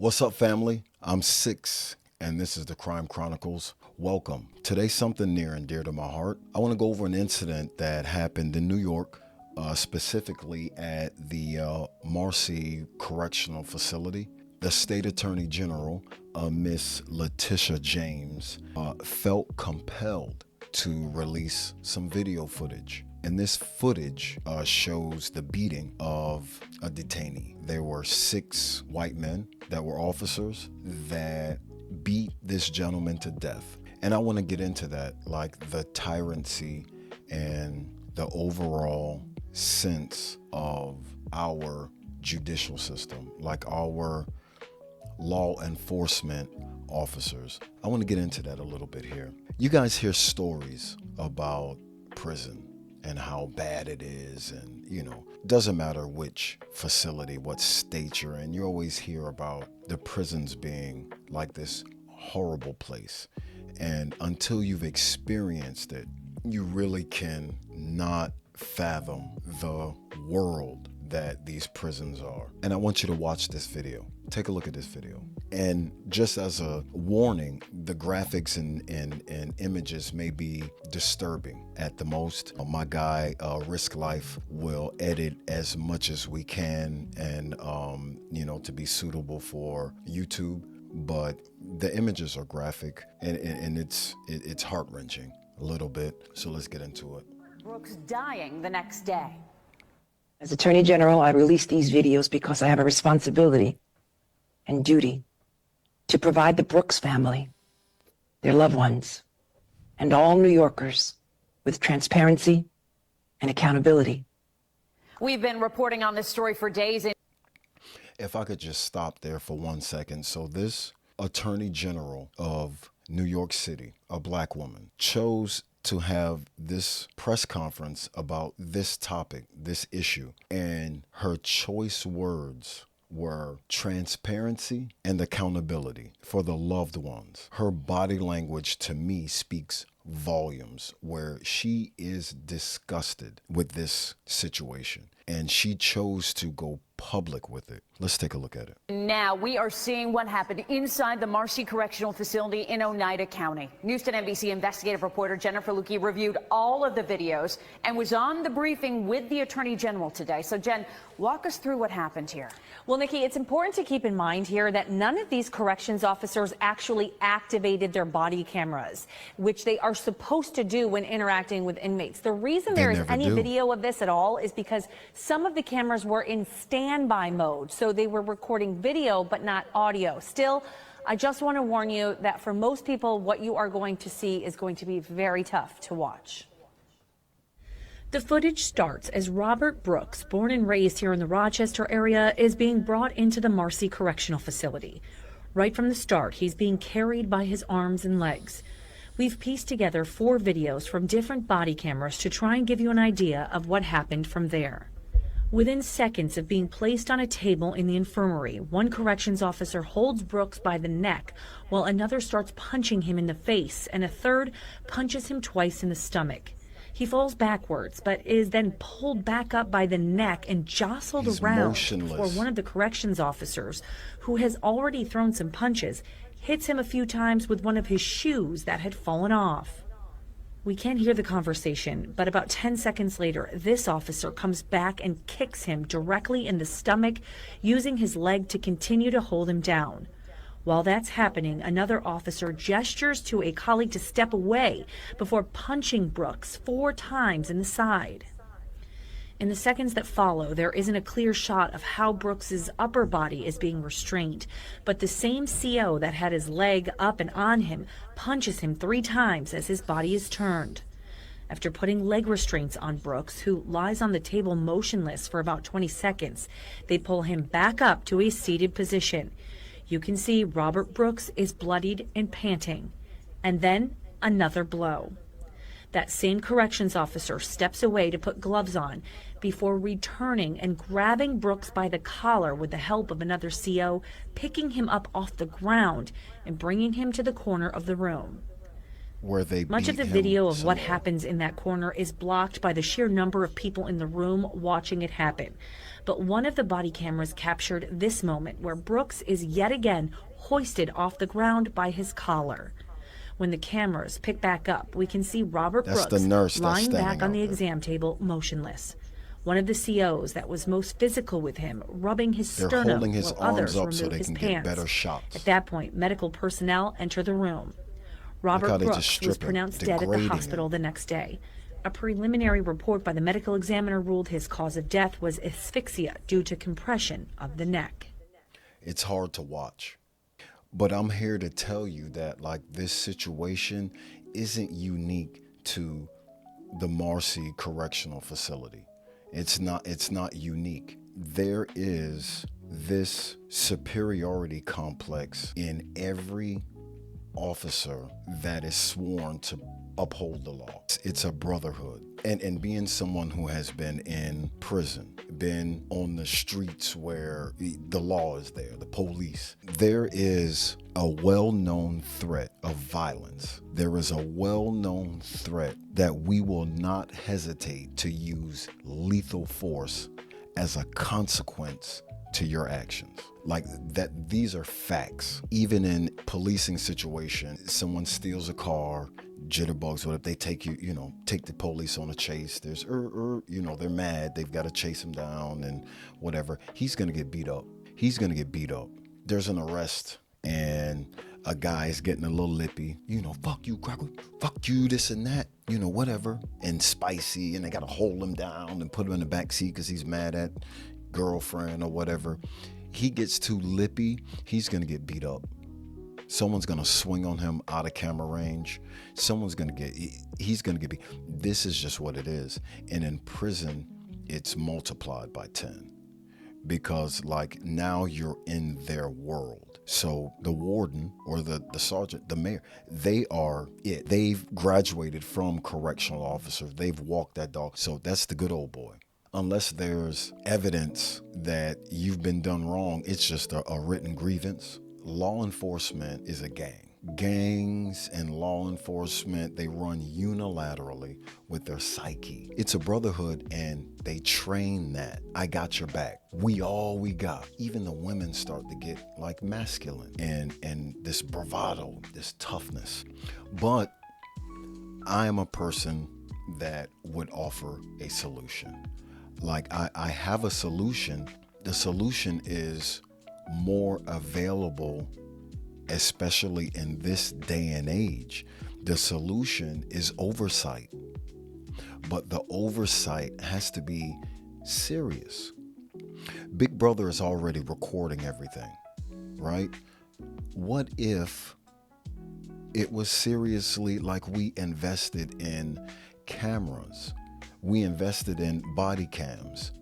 What's up, family? I'm Six, and this is the Crime Chronicles. Welcome. Today's something near and dear to my heart. I want to go over an incident that happened in New York, specifically at the Marcy Correctional Facility. The State Attorney General, Miss Letitia James, felt compelled to release some video footage. And this footage shows the beating of a detainee. There were 6 white men that were officers that beat this gentleman to death. And I want to get into that, like the tyranny and the overall sense of our judicial system, like our law enforcement officers. I want to get into that a little bit here. You guys hear stories about prison and how bad it is, and doesn't matter which facility, what state you're in, you always hear about the prisons being like this horrible place. And until you've experienced it, you really can not fathom the world that these prisons are. And I want you to watch this video. Take a look at this video. And just as a warning, the graphics and images may be disturbing at the most. My guy, Risk Life, will edit as much as we can and, to be suitable for YouTube. But the images are graphic and it's heart-wrenching a little bit. So let's get into it. Brooks dying the next day. As Attorney General, I release these videos because I have a responsibility and duty to provide the Brooks family, their loved ones, and all New Yorkers with transparency and accountability. We've been reporting on this story for days. If I could just stop there for 1 second. So this Attorney General of New York City, a black woman, chose to have this press conference about this topic, this issue. And her choice words were transparency and accountability for the loved ones. Her body language to me speaks volumes, where she is disgusted with this situation and she chose to go public with it. Let's take a look at it. Now we are seeing what happened inside the Marcy Correctional Facility in Oneida County. News 10 NBC investigative reporter Jennifer Lukey reviewed all of the videos and was on the briefing with the Attorney General today. So Jen, walk us through what happened here. Well, Nikki, it's important to keep in mind here that none of these corrections officers actually activated their body cameras, which they are supposed to do when interacting with inmates. The reason there is any video of this at all is because some of the cameras were in standby mode, so they were recording video but not audio. Still, I just want to warn you that for most people, what you are going to see is going to be very tough to watch. The footage starts as Robert Brooks, born and raised here in the Rochester area, is being brought into the Marcy Correctional Facility. Right from the start, he's being carried by his arms and legs. We've pieced together 4 videos from different body cameras to try and give you an idea of what happened from there. Within seconds of being placed on a table in the infirmary, one corrections officer holds Brooks by the neck while another starts punching him in the face and a third punches him twice in the stomach. He falls backwards, but is then pulled back up by the neck and jostled around before one of the corrections officers, who has already thrown some punches, hits him a few times with one of his shoes that had fallen off. We can't hear the conversation, but about 10 seconds later, this officer comes back and kicks him directly in the stomach, using his leg to continue to hold him down. While that's happening, another officer gestures to a colleague to step away before punching Brooks 4 times in the side. In the seconds that follow, there isn't a clear shot of how Brooks's upper body is being restrained, but the same CO that had his leg up and on him punches him 3 times as his body is turned. After putting leg restraints on Brooks, who lies on the table motionless for about 20 seconds, they pull him back up to a seated position. You can see Robert Brooks is bloodied and panting. And then another blow. That same corrections officer steps away to put gloves on before returning and grabbing Brooks by the collar with the help of another CO, picking him up off the ground and bringing him to the corner of the room. where they Much of beat the him video of some what more. happens in that corner is blocked by the sheer number of people in the room watching it happen. But one of the body cameras captured this moment where Brooks is yet again hoisted off the ground by his collar. When the cameras pick back up, we can see Robert That's the Brooks nurse that's lying standing back on out the there. exam table, motionless. One of the COs that was most physical with him, rubbing his They're sternum holding his while arms others up so remove they his can pants. get better shots. At that point, medical personnel enter the room. Look how Robert they just Brooks strip was him, pronounced dead at the degrading hospital him. the next day. A preliminary report by the medical examiner ruled his cause of death was asphyxia due to compression of the neck. It's hard to watch. But I'm here to tell you that, like, this situation isn't unique to the Marcy Correctional Facility. It's not unique. There is this superiority complex in every officer that is sworn to uphold the law. It's a brotherhood. And being someone who has been in prison, been on the streets where the law is there, the police, there is a well-known threat of violence. There is a well-known threat that we will not hesitate to use lethal force as a consequence to your actions. Like that, these are facts. Even in policing situations, someone steals a car, jitterbugs, what if they take take the police on a chase, there's they're mad, they've got to chase him down and whatever. He's gonna get beat up. There's an arrest and a guy is getting a little lippy, fuck you, cracker, fuck you, this and that, whatever, and spicy, and they gotta hold him down and put him in the back seat because he's mad at girlfriend or whatever. He gets too lippy, he's gonna get beat up. Someone's gonna swing on him out of camera range. He's gonna get beat. This is just what it is. And in prison, it's multiplied by 10. Because like now you're in their world. So the warden or the sergeant, the mayor, they are it. They've graduated from correctional officers. They've walked that dog. So that's the good old boy. Unless there's evidence that you've been done wrong, it's just a written grievance. Law enforcement is a gang. Gangs and law enforcement, they run unilaterally with their psyche. It's a brotherhood and they train that. I got your back. We got. Even the women start to get like masculine and this bravado, this toughness. But I am a person that would offer a solution. Like I have a solution. The solution is more available, especially in this day and age. The solution is oversight, but the oversight has to be serious. Big Brother is already recording everything, right? What if it was seriously like we invested in cameras, we invested in body cams?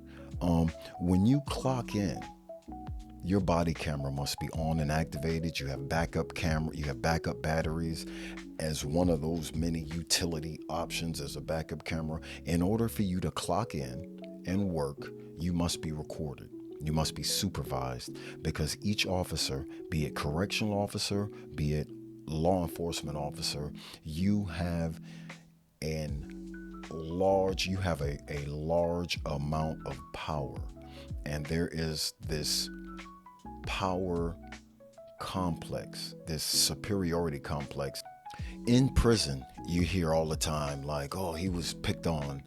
When you clock in, your body camera must be on and activated. You have backup camera, you have backup batteries as one of those many utility options as a backup camera. In order for you to clock in and work, you must be recorded. You must be supervised, because each officer, be it correctional officer, be it law enforcement officer, you have a large amount of power. And there is this power complex, this superiority complex. In prison, you hear all the time like, oh, he was picked on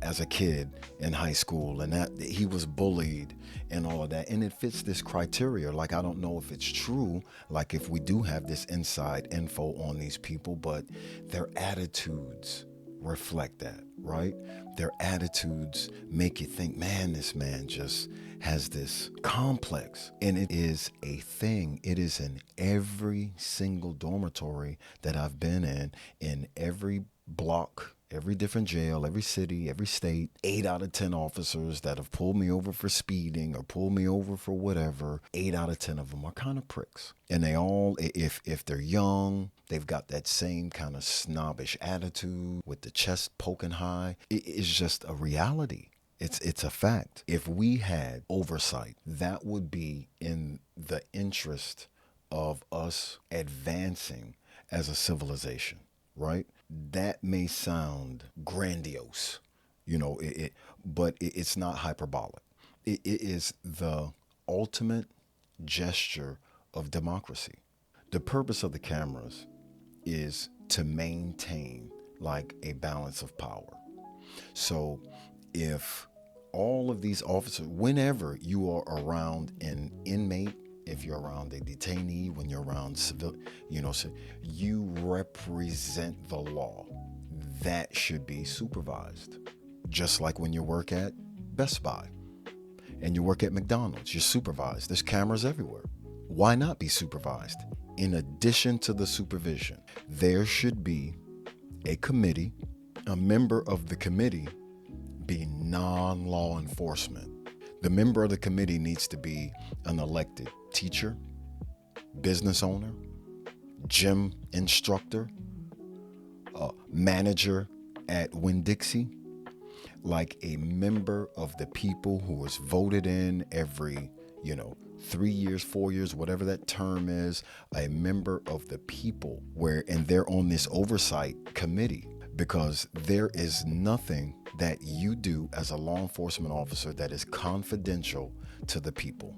as a kid in high school and that he was bullied and all of that. And it fits this criteria. Like, I don't know if it's true, like if we do have this inside info on these people, but their attitudes reflect that, right? Their attitudes make you think, man, this man just has this complex. And it is a thing. It is in every single dormitory that I've been in every block, every different jail, every city, every state. 8 out of 10 officers that have pulled me over for speeding or pulled me over for whatever, 8 out of 10 of them are kind of pricks. And they all, if they're young, they've got that same kind of snobbish attitude with the chest poking high. It's just a reality. It's a fact. If we had oversight, that would be in the interest of us advancing as a civilization. right? That may sound grandiose, but it's not hyperbolic. It is the ultimate gesture of democracy. The purpose of the cameras is to maintain like a balance of power. So if all of these officers, whenever you are around an inmate, if you're around a detainee, when you're around civil, so you represent the law. That should be supervised. Just like when you work at Best Buy and you work at McDonald's, you're supervised. There's cameras everywhere. Why not be supervised? In addition to the supervision, there should be a committee, a member of the committee be non-law enforcement. The member of the committee needs to be an elected teacher, business owner, gym instructor, manager at Winn-Dixie, like a member of the people who was voted in every, 3 years, 4 years, whatever that term is, a member of the people and they're on this oversight committee, because there is nothing that you do as a law enforcement officer that is confidential to the people.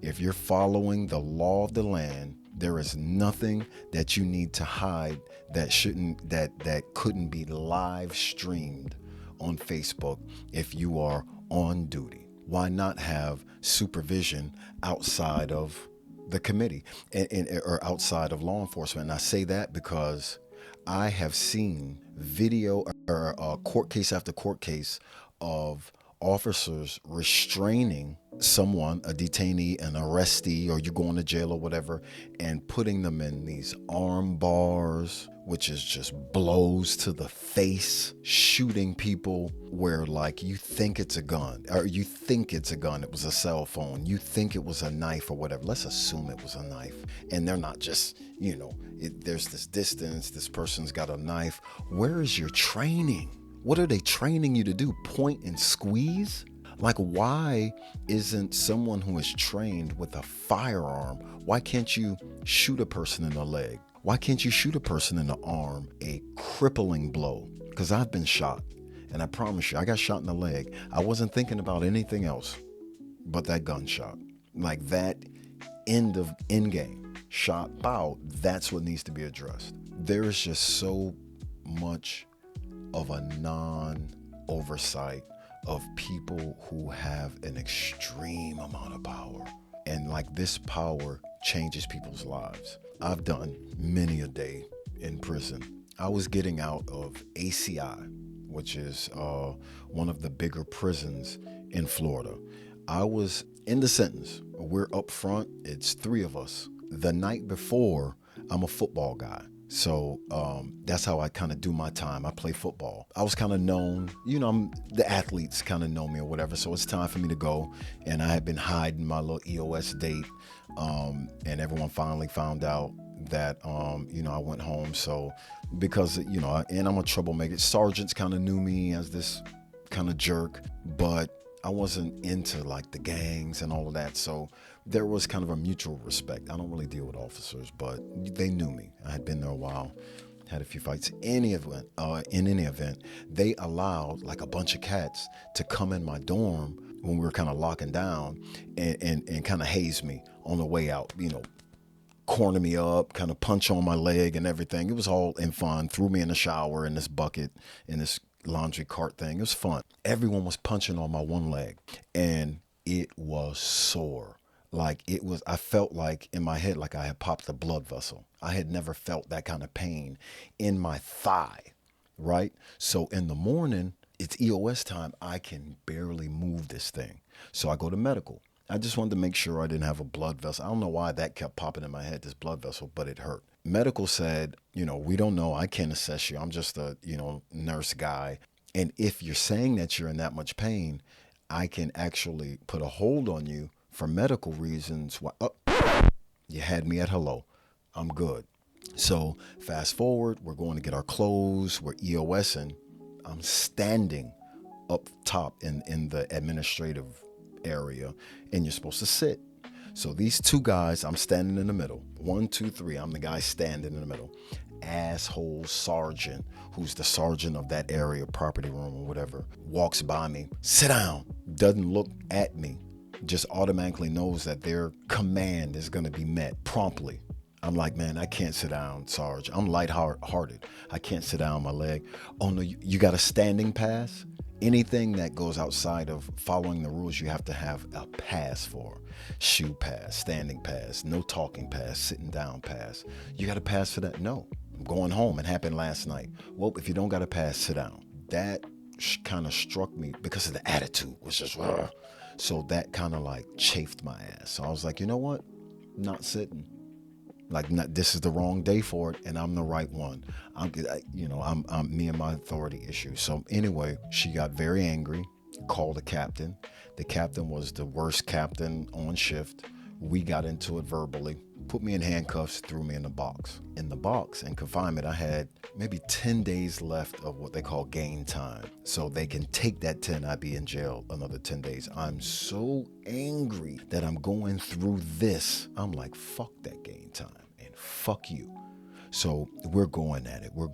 If you're following the law of the land, there is nothing that you need to hide that couldn't be live streamed on Facebook if you are on duty. Why not have supervision outside of the committee or outside of law enforcement? And I say that because I have seen video or court case after court case of officers restraining someone, a detainee, an arrestee, or you're going to jail or whatever, and putting them in these arm bars, which is just blows to the face, shooting people where like you think it's a gun, or you think it's a gun, it was a cell phone, you think it was a knife or whatever. Let's assume it was a knife. And they're not just, there's this distance, this person's got a knife. Where is your training? What are they training you to do? Point and squeeze? Like, why isn't someone who is trained with a firearm, why can't you shoot a person in the leg? Why can't you shoot a person in the arm? A crippling blow. Because I've been shot. And I promise you, I got shot in the leg. I wasn't thinking about anything else but that gunshot. Like that end game. Shot, bow. That's what needs to be addressed. There is just so much of a non-oversight of people who have an extreme amount of power. And like this power changes people's lives. I've done many a day in prison. I was getting out of ACI, which is one of the bigger prisons in Florida. I was in the sentence. We're up front. It's 3 of us. The night before, I'm a football guy. So that's how I kind of do my time. I play football. I was kind of known, the athletes kind of know me or whatever. So it's time for me to go. And I had been hiding my little EOS date. And everyone finally found out that, I went home. So because, and I'm a troublemaker. Sergeants kind of knew me as this kind of jerk, but I wasn't into like the gangs and all of that. So there was kind of a mutual respect. I don't really deal with officers, but they knew me. I had been there a while, had a few fights. In any event, they allowed like a bunch of cats to come in my dorm when we were kind of locking down and kind of haze me on the way out, corner me up, kind of punch on my leg and everything. It was all in fun. Threw me in the shower in this bucket, in this laundry cart thing. It was fun. Everyone was punching on my one leg and it was sore. I felt like in my head, like I had popped a blood vessel. I had never felt that kind of pain in my thigh, right? So in the morning, it's EOS time. I can barely move this thing. So I go to medical. I just wanted to make sure I didn't have a blood vessel. I don't know why that kept popping in my head, this blood vessel, but it hurt. Medical said, we don't know. I can't assess you. I'm just a, nurse guy. And if you're saying that you're in that much pain, I can actually put a hold on you for medical reasons. You had me at hello. I'm good. So fast forward, we're going to get our clothes. We're EOSing. I'm standing up top in the administrative area, and you're supposed to sit. So these two guys, I'm standing in the middle. 1, 2, 3. I'm the guy standing in the middle. Asshole sergeant, who's the sergeant of that area, property room or whatever, walks by me. Sit down. Doesn't look at me. Just automatically knows that their command is going to be met promptly. I'm like, man, I can't sit down, Sarge. I'm lighthearted. I can't sit down on my leg. Oh, no, you got a standing pass? Anything that goes outside of following the rules, you have to have a pass for. Shoe pass, standing pass, no talking pass, sitting down pass. You got a pass for that? No. I'm going home. It happened last night. Well, if you don't got a pass, sit down. That kind of struck me because of the attitude. It was just, ugh. So that kind of like chafed my ass. So I was like, you know what? Not sitting. Like, this is the wrong day for it, and I'm the right one. I'm me and my authority issues. So anyway, she got very angry, called the captain. The captain was the worst captain on shift. We got into it verbally, put me in handcuffs, threw me in the box. In the box, in confinement, I had maybe 10 days left of what they call gain time. So they can take that 10, I'd be in jail another 10 days. I'm so angry that I'm going through this. I'm like, fuck that gain time and fuck you. So we're going at it. We're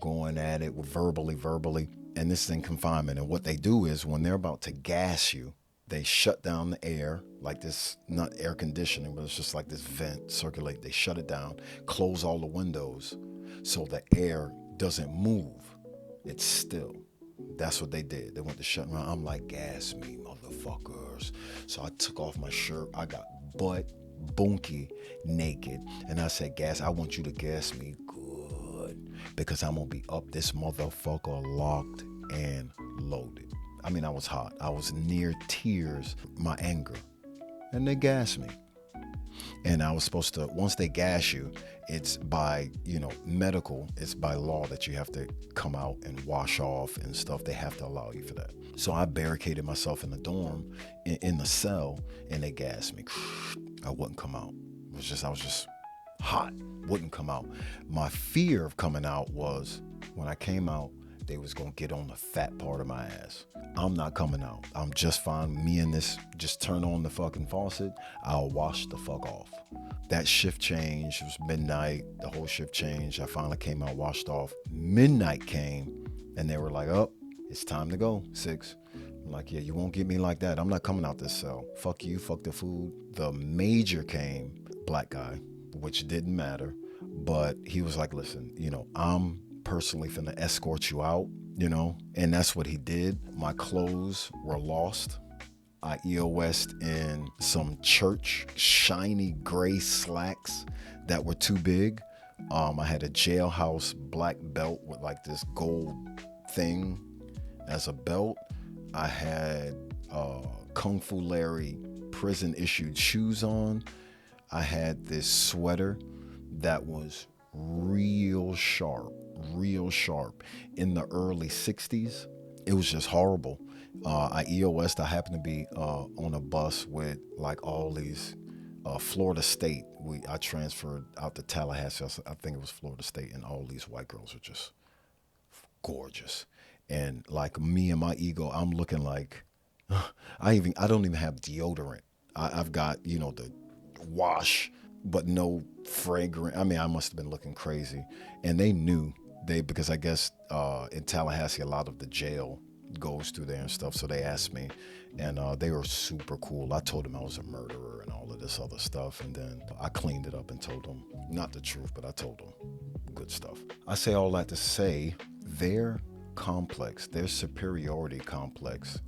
verbally. And this is in confinement. And what they do is when they're about to gas you, they shut down the air, like this, not air conditioning, but it's just like this vent circulate. They shut it down, close all the windows so the air doesn't move. It's still. That's what they did. They went to shut around. I'm like, gas me, motherfuckers. So I took off my shirt. I got butt bunky naked. And I said, gas, I want you to gas me good because I'm going to be up this motherfucker locked and loaded. I mean, I was hot. I was near tears, my anger. And they gassed me. And I was supposed to, once they gas you, it's by, medical, it's by law that you have to come out and wash off and stuff. They have to allow you for that. So I barricaded myself in the dorm, in the cell, and they gassed me. I wouldn't come out. I was just hot, wouldn't come out. My fear of coming out was when I came out, they was gonna get on the fat part of my ass. I'm not coming out. I'm just fine. Me and this, just turn on the fucking faucet. I'll wash the fuck off. That shift changed. It was midnight. The whole shift changed. I finally came out, washed off. Midnight came and they were like, oh, it's time to go, 6. I'm like, yeah, you won't get me like that. I'm not coming out this cell. Fuck you, fuck the food. The major came, black guy, which didn't matter. But he was like, listen, I'm personally finna escort you out, and that's what he did. My clothes were lost. I EOS'd in some church shiny gray slacks that were too big. I had a jailhouse black belt with like this gold thing as a belt. I had Kung Fu Larry prison issued shoes on. I had this sweater that was real sharp in the early 60s. It was just horrible. I EOS'd. I happened to be on a bus with like all these Florida State. I transferred out to Tallahassee. I think it was Florida State, and all these white girls are just gorgeous. And like me and my ego, I'm looking like I don't even have deodorant. I've got the wash, but no fragrance. I mean, I must have been looking crazy. And they knew, because I guess in Tallahassee, a lot of the jail goes through there and stuff. So they asked me, and they were super cool. I told them I was a murderer and all of this other stuff. And then I cleaned it up and told them, not the truth, but I told them good stuff. I say all that to say their complex, their superiority complex,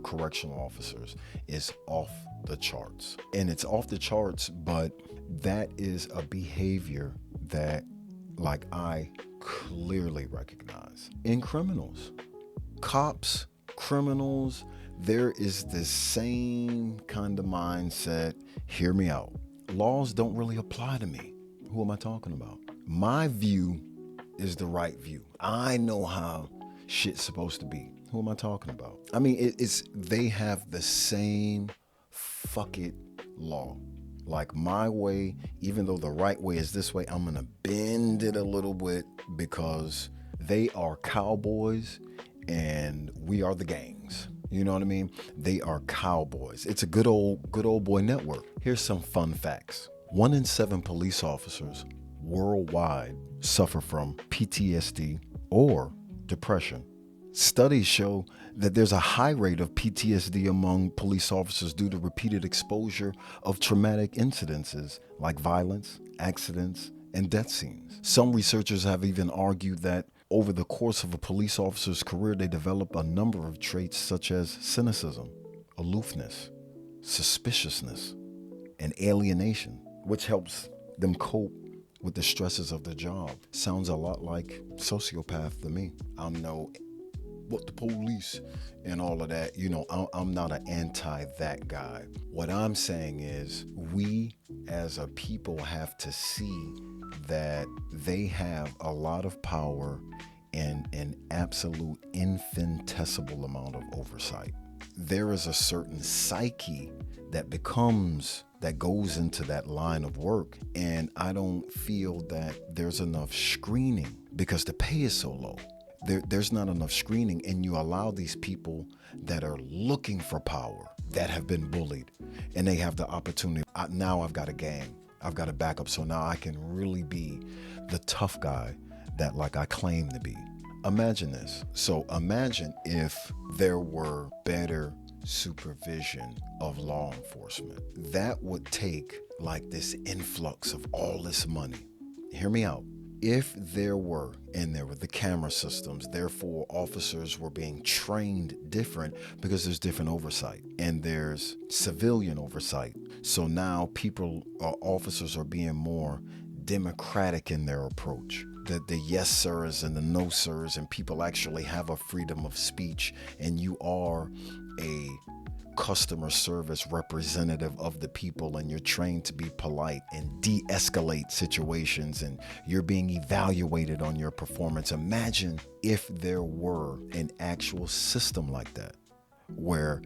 correctional officers, is off the charts. And it's off the charts, but that is a behavior that like I clearly recognize in criminals. Cops, criminals, there is this same kind of mindset. Hear me out. Laws don't really apply to me. Who am I talking about? My view is the right view. I know how shit's supposed to be. Who am I talking about? I mean, they have the same fuck it law. Like my way, even though the right way is this way, I'm gonna bend it a little bit because they are cowboys and we are the gangs. You know what I mean? They are cowboys. It's a good old boy network. Here's some fun facts. 1 in 7 police officers worldwide suffer from PTSD or depression. Studies show that there's a high rate of PTSD among police officers due to repeated exposure of traumatic incidences like violence, accidents, and death scenes. Some researchers have even argued that over the course of a police officer's career, they develop a number of traits such as cynicism, aloofness, suspiciousness, and alienation, which helps them cope with the stresses of the job. Sounds a lot like sociopath to me. I'm no, what the police and all of that, you know, I'm not an anti that guy. What I'm saying is we as a people have to see that they have a lot of power and an absolute infinitesimal amount of oversight. There is a certain psyche that goes into that line of work. And I don't feel that there's enough screening because the pay is so low. There's not enough screening, and you allow these people that are looking for power, that have been bullied, and they have the opportunity. Now I've got a gang, I've got a backup, so now I can really be the tough guy that like I claim to be. Imagine this. So imagine if there were better supervision of law enforcement. That would take like this influx of all this money. Hear me out. If there were the camera systems, therefore officers were being trained different because there's different oversight and there's civilian oversight. So now officers are being more democratic in their approach. The yes sirs and the no sirs, and people actually have a freedom of speech, and you are a customer service representative of the people, and you're trained to be polite and de-escalate situations, and you're being evaluated on your performance. Imagine if there were an actual system like that where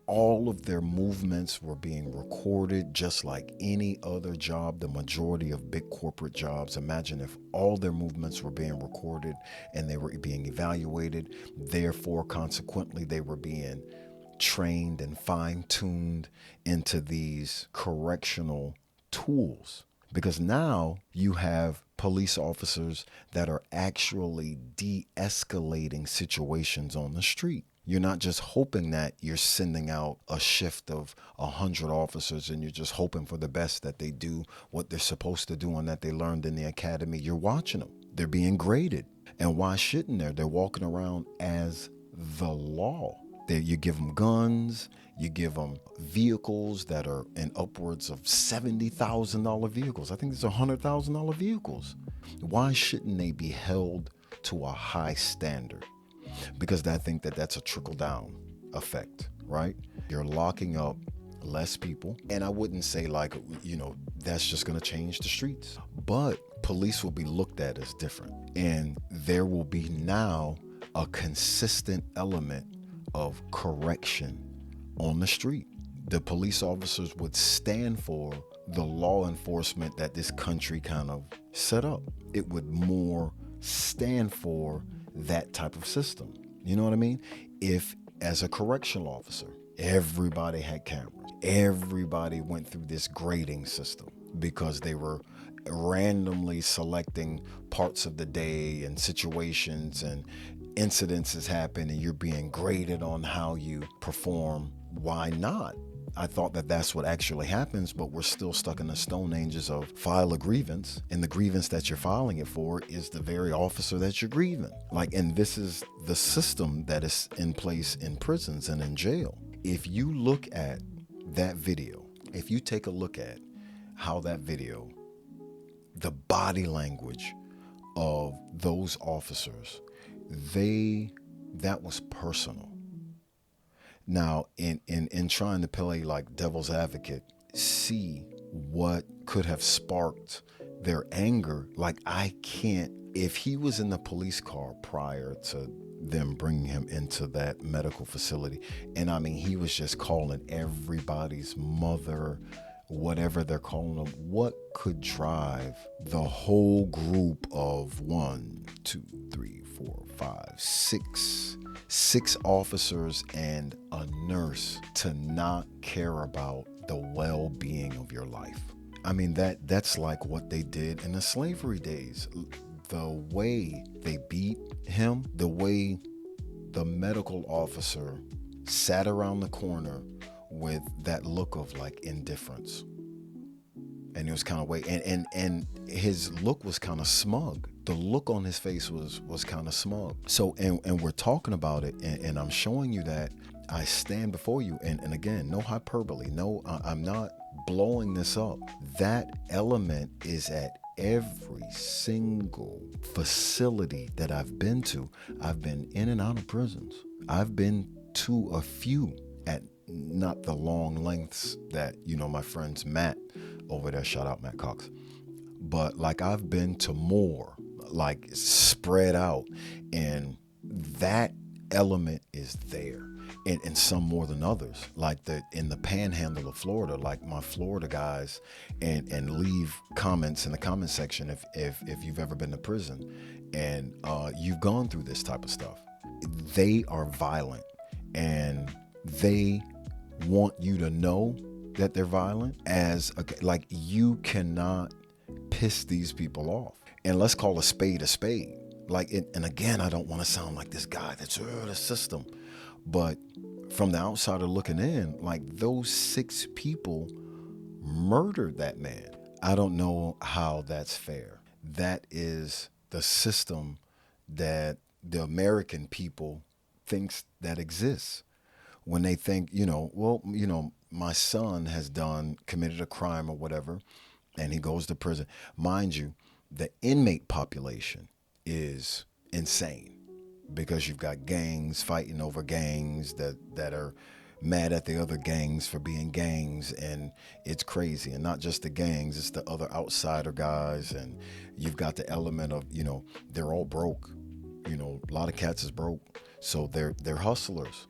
all of their movements were being recorded just like any other job, the majority of big corporate jobs. Imagine if all their movements were being recorded and they were being evaluated. Therefore, consequently, they were being trained and fine-tuned into these correctional tools. Because now you have police officers that are actually de-escalating situations on the street. You're not just hoping that you're sending out a shift of 100 officers and you're just hoping for the best, that they do what they're supposed to do and that they learned in the academy. You're watching them. They're being graded. And why shouldn't they? They're walking around as the law. You give them guns, you give them vehicles that are in upwards of $70,000 vehicles. I think these are $100,000 vehicles. Why shouldn't they be held to a high standard? Because I think that's a trickle-down effect, right? You're locking up less people. And I wouldn't say like, that's just going to change the streets. But police will be looked at as different. And there will be now a consistent element of correction on the street. The police officers would stand for the law enforcement that this country kind of set up. It would more stand for that type of system. You know what I mean? If as a correctional officer, everybody had cameras, everybody went through this grading system because they were randomly selecting parts of the day and situations, and incidences happen and you're being graded on how you perform. Why not? I thought that's what actually happens, but we're still stuck in the stone ages of file a grievance, and the grievance that you're filing it for is the very officer that you're grieving. And this is the system that is in place in prisons and in jail. If you look at that video, if you take a look at how that video, the body language of those officers, that was personal. Now, in trying to play like devil's advocate, see what could have sparked their anger. Like, I can't, if he was in the police car prior to them bringing him into that medical facility, and I mean, he was just calling everybody's mother, whatever they're calling them, what could drive the whole group of 1, 2, 3, 4, 5, 6 officers and a nurse to not care about the well-being of your life? I mean, that's like what they did in the slavery days. The way they beat him, the way the medical officer sat around the corner with that look of like indifference. And it was kind of and his look was kind of smug. The look on his face was kind of smug. So, and we're talking about it, and I'm showing you that I stand before you, and again, no hyperbole, no, I'm not blowing this up. That element is at every single facility that I've been to. I've been in and out of prisons. I've been to a few, at not the long lengths that, my friends Matt over there, shout out Matt Cox, but like I've been to more, like spread out, and that element is there. And some more than others, like in the panhandle of Florida, like my Florida guys, and leave comments in the comment section if you've ever been to prison and you've gone through this type of stuff. They are violent, and they want you to know that they're violent, like you cannot piss these people off. And let's call a spade a spade. Like, and again, I don't want to sound like this guy that's the system, but from the outsider looking in, like those 6 people murdered that man. I don't know how that's fair. That is the system that the American people thinks that exists. When they think, my son has committed a crime or whatever, and he goes to prison. Mind you, the inmate population is insane, because you've got gangs fighting over gangs that are mad at the other gangs for being gangs, and it's crazy. And not just the gangs, it's the other outsider guys, and you've got the element of, they're all broke. A lot of cats is broke, so they're hustlers.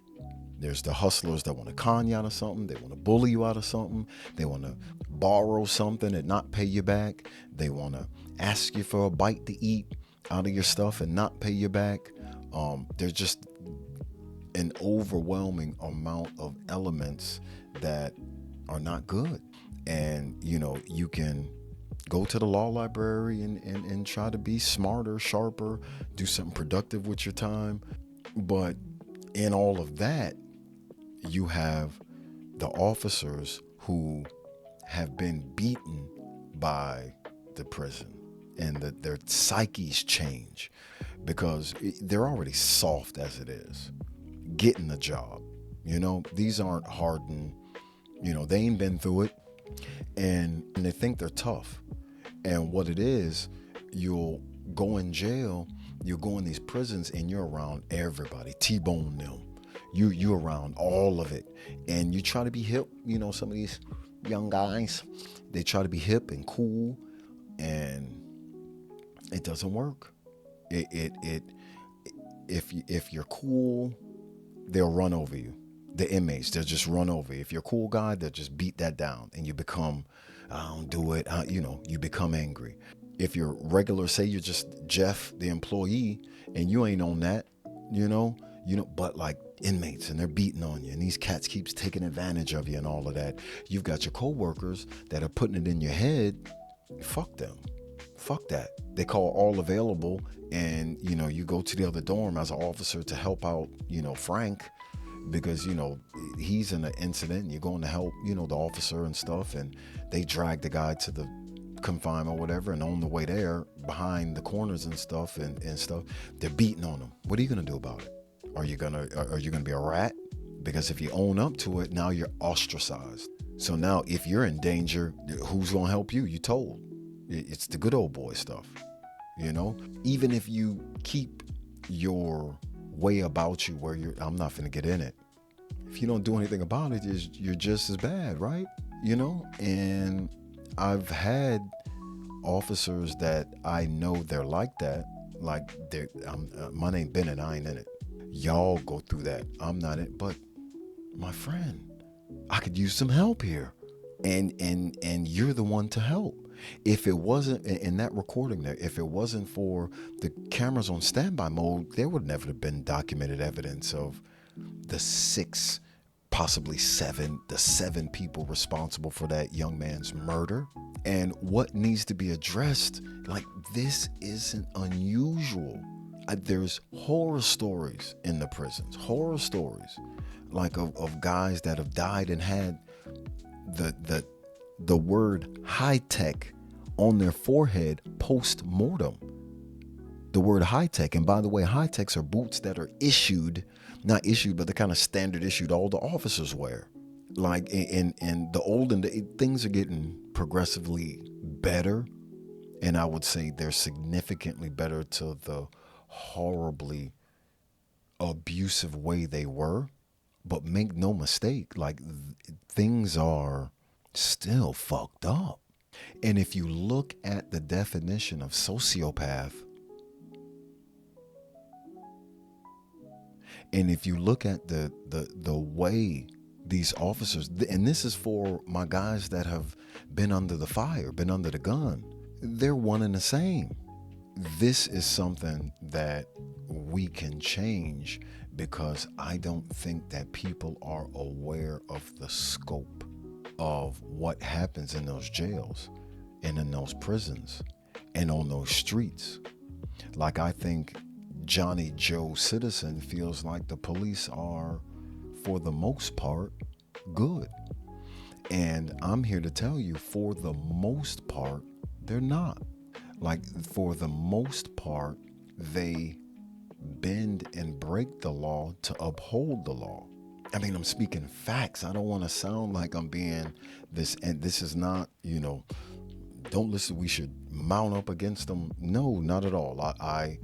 There's the hustlers that want to con you out of something. They want to bully you out of something. They want to borrow something and not pay you back. They want to ask you for a bite to eat out of your stuff and not pay you back. There's just an overwhelming amount of elements that are not good. And, you can go to the law library and try to be smarter, sharper, do something productive with your time. But in all of that, you have the officers who have been beaten by the prison, and their psyches change because they're already soft as it is getting the job. These aren't hardened, they ain't been through it, and they think they're tough. And what it is, you'll go in jail, you'll go in these prisons, and you're around everybody, T-bone them. You're around all of it, and you try to be hip. Some of these young guys, they try to be hip and cool, and it doesn't work. If you're cool, they'll run over you. The inmates, they'll just run over you. If you're a cool guy, they'll just beat that down, and you become, I don't do it. You become angry. If you're regular, say you're just Jeff, the employee, and you ain't on that, but like inmates, and they're beating on you, and these cats keeps taking advantage of you and all of that. You've got your coworkers that are putting it in your head. Fuck them. Fuck that. They call all available, and you go to the other dorm as an officer to help out, Frank, because he's in an incident, and you're going to help, the officer and stuff, and they drag the guy to the confinement or whatever, and on the way there, behind the corners and stuff, they're beating on him. What are you gonna do about it? Are you gonna be a rat? Because if you own up to it, now you're ostracized. So now if you're in danger, who's gonna help you? You told. It's the good old boy stuff. Even if you keep your way about you where I'm not finna get in it. If you don't do anything about it, you're just as bad, right? And I've had officers that I know they're like that. Like my name Bennett, I ain't in it. Y'all go through that. I'm not in it. But my friend, I could use some help here. and you're the one to help. If it wasn't in that recording there, if it wasn't for the cameras on standby mode, there would never have been documented evidence of the 6, possibly 7, the 7 people responsible for that young man's murder. And what needs to be addressed, like, this isn't unusual. There's horror stories in the prisons, horror stories like of guys that have died and had the word high tech on their forehead post mortem. The word high tech, and by the way, high techs are boots that are not issued, but the kind of standard issued all the officers wear. Like in the things are getting progressively better, and I would say they're significantly better to the horribly abusive way they were. But make no mistake, like, things are still fucked up. And if you look at the definition of sociopath, and if you look at the way these officers, and this is for my guys that have been under the fire, been under the gun, they're one and the same. This is something that we can change, because I don't think that people are aware of the scope of what happens in those jails and in those prisons and on those streets. Like, I think Johnny Joe Citizen feels like the police are, for the most part, good. And I'm here to tell you, for the most part, they're not. Like, for the most part, they bend and break the law to uphold the law. I mean, I'm speaking facts. I don't want to sound like I'm being this, and this is not, don't listen, we should mount up against them. No, not at all. I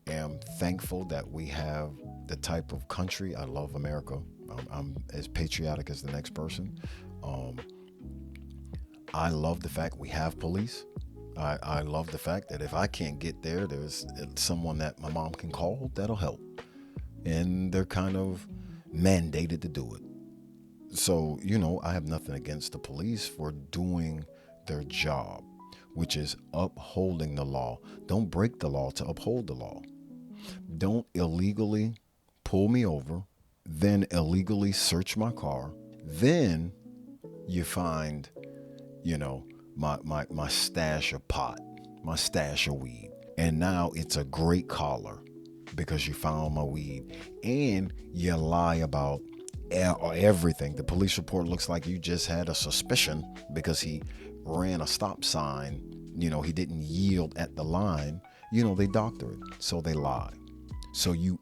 am thankful that we have the type of country. I love America. I'm as patriotic as the next person. I love the fact we have police. I love the fact that if I can't get there, there's someone that my mom can call that'll help. And they're kind of mandated to do it. So, I have nothing against the police for doing their job, which is upholding the law. Don't break the law to uphold the law. Don't illegally pull me over, then illegally search my car. Then you find, my stash of pot, my stash of weed. And now it's a great collar because you found my weed. And you lie about everything. The police report looks like you just had a suspicion because he ran a stop sign. He didn't yield at the line. They doctor it, so they lie. So you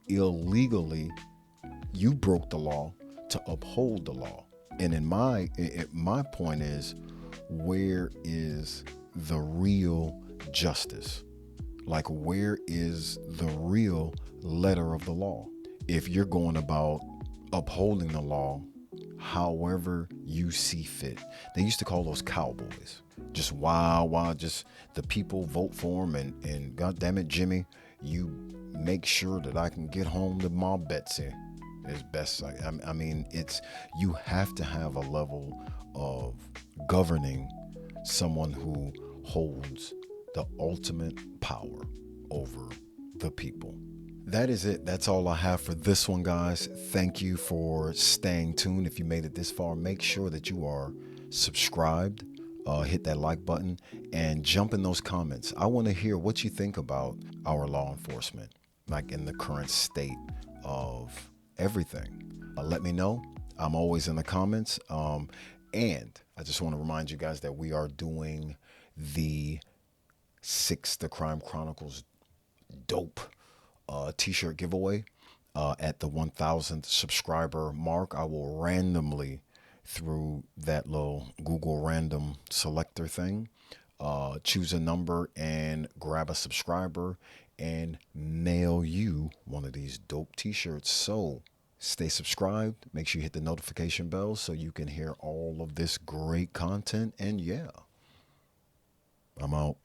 broke the law to uphold the law. And my point is, where is the real justice? Like, where is the real letter of the law? If you're going about upholding the law however you see fit. They used to call those cowboys. Just wow, just the people vote for them, and God damn it, Jimmy, you make sure that I can get home to my Betsy as best I mean, you have to have a level of governing someone who holds the ultimate power over the people. That is it. That's all I have for this one, guys. Thank you for staying tuned. If you made it this far, make sure that you are subscribed. Hit that like button and jump in those comments. I want to hear what you think about our law enforcement, like in the current state of everything. Let me know. I'm always in the comments. And I just want to remind you guys that we are doing the Crime Chronicles dope t-shirt giveaway at the 1,000th subscriber mark. I will randomly, through that little Google random selector thing, choose a number and grab a subscriber and mail you one of these dope t-shirts. So stay subscribed. Make sure you hit the notification bell so you can hear all of this great content. And yeah, I'm out.